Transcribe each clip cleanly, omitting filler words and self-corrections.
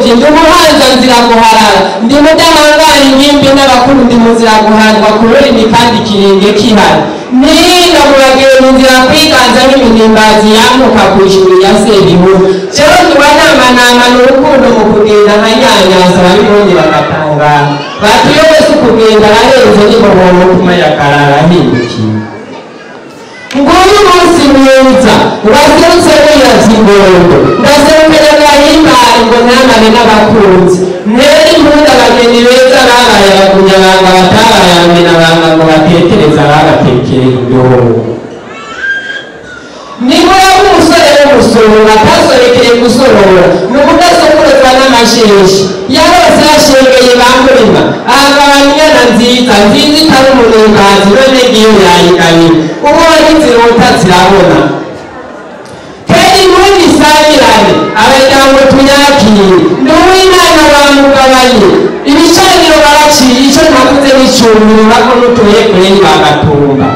uti ndi umuhanza nzira guharara ndi mudahangara ingimbi n'abakuru ndi muzira guharwa kururimi kandi kirenge kihari ninga muragenda inzira kwiganza n'iminimbazi yamuka ku ishuri ya Sebihuru jewe ntiwanamanama n'urukundo mu kugenda nkanyanyasa babibundi bagatangara bati iyo wese ukugenda ararenze n'ibobobo kuma yakarara ahindukiye nguyu munsi mwiza waserutse wiyazigorondo ndaserukira gahimbari ngo namane n'abakunzi mwere impundu abageni beza babaye abakunyabanga batabaye abamenabanga ngo batekereza babatekeye indobo nibura umusore w'umusorora atasorekeye gusorora ni ubudasokorezwa n'amasheshi yarose yashengeye bamurima ahagabanya inyana nziza nziza itari umurimbazi none ngiyo yayigabira ubu wagizira utazirabona kera impundu isangirane abaryango tunyakire ni uw'imana bamugabanye ibicaniro baraciye icyo navuze n'icyumiro nako n'utuye kure bagatumba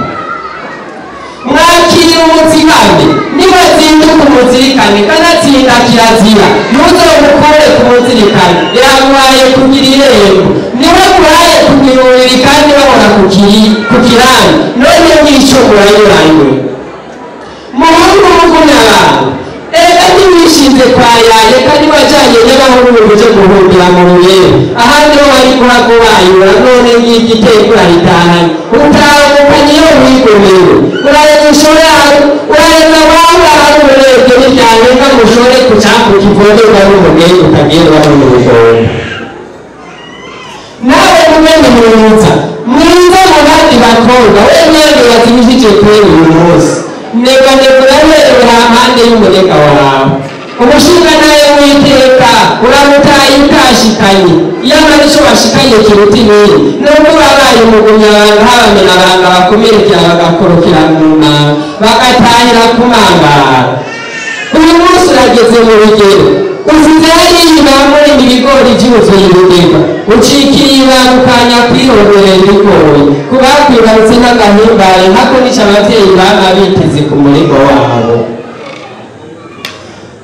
mwakira umuzigane niba zinduka umuzirikane kanatsinda kirazira ntuzomukure ku muzirikane yamuhaye kugira irembo niwe muhaye kugira uburiri kandi babona ku kirani none mwisho murayuranywe muhungu mugumya abantu ega ntiwishinze kwa yaye kandi wajanye n'abahungu uje guhumbira mu ruyere ahandi ho wari kuhakubayura none ng'igiteko urahitahanye utahukanye iyo wigomero urareka ushore urareka wawe ahari uburebwe n'ibyanenga mushore ku cambu kivogerwa n'umugeni utagerwa n'umugoni nawe mumenye mwiza mu bandi bakobwa we mwene wazinishije kweri uyu munsi neganegura werewe hampande y'umunega wawe umushinga nawe witeka uramutaye utashikanye iyo amara ico washikanye kiruta ibiri nubwo babaye umugumyabanga habamenabanga bakomerekera bagakorokera mu manga bagatahira kumangara uyu munsi urageze mu rugero usize hariya ibambure ibigori vyuzuye ibigega ucikiye ibangukanya kwirondorera ibigori kubakwibarutse n'agahimbare nkako nico abavyeyi bama biteze ku murego wabo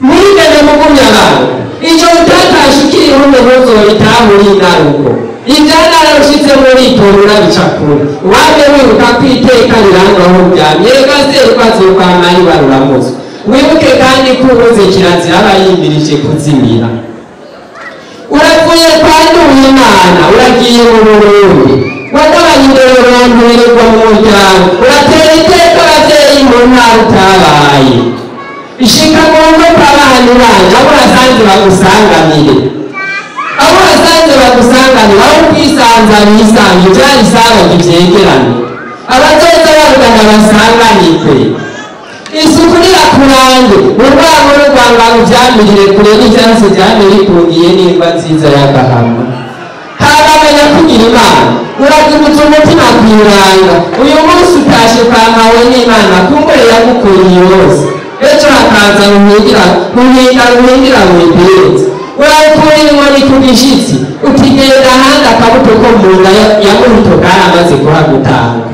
mwigane mugumya abantu ico utatashe ukiri humwe ntuzobitahura inaruko ivyana ushitse muri itora urabicakura wamye wibuka ko iteka rirangaho vyamye ega serukwazi ukwamari baruramuzwe wibuke kandi ko ubuze kirazira aba yimirije kuzimira uravuye kandi uw'Imana uragiye mu Burundi wagabanya indorerano wirirwa mu muryango uratera iteka abavyeyi mu ntara utabaye ishika ngombwa kw'abana banje abo urasanze bagusanganire aho kwisanzana isange vyari isabaga ivyegerane abazoza barugana basanganirwe isuku rirakurange urwango n'urwangano vyamirire kure n'ivyansi vyame bikungiye n'ingwa nziza y'agahama haramenya kugira Imana uragibuza umutima kwiranga uyu munsi utashe kwampawe n'Imana kumbure yagukuye yose ejo hakaza ruhingira wibeza urakura inkoni ku gishitsi utigenda ahandi akabuto ko mu nda ya muruto karamaze kuhagutanga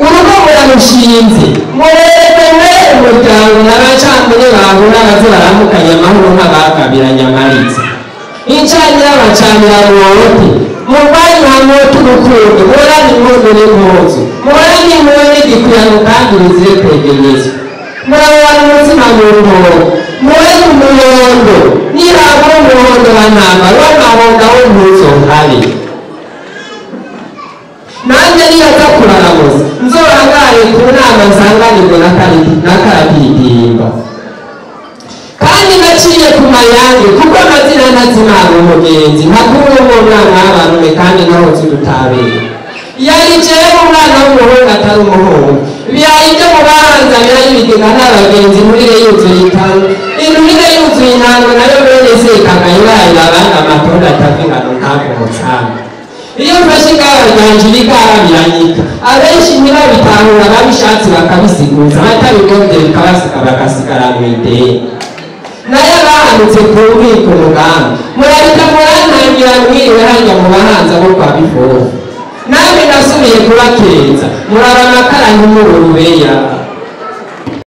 urugo murarushinze murebe umuryango n'abacambure bahura baze baramukanya amahoro nk'abagabiranye amaritse incanira bacanira mwote murwanyi hamwote urukundo murani impundu n'impuzu murani impuwe n'igikuyano kandi ruzire kwegerezwa murabona umutima mu ruhondo muwe umuhondo niraba umuhondo banama w'amahonda w'impuzo hari nanjye niyaza kuraramuza nzorangare ku nama nsanganirwe n'akarapirimba kandi naciye ku mayange kuko amazina ntazimana umugenzi ntakuru umwana w'abantu kandi naho zidutabera yari jewe umwana w'umuhungu atari umuhungu byaye ibyo mu bahanzanira y'ibigega n'abagenzi murire yuzuye itanu intumire yuzuye intango nayo bene sekanga ibaye abandi amatonda atava ingano ntabwo umucanga iyo mfashe igare ryanje igara biranyika abenshi ntibabitahura babishatse bakabisiguza batabigombye bikabasika bagasigara mu ideni nayo abahanutse ku bubiko umugambi murahita murantangira mwiriwe hajya mu bahanza bo kwa bifuza nawe nasubiye kubakeza muraba amakara nk'umurubeya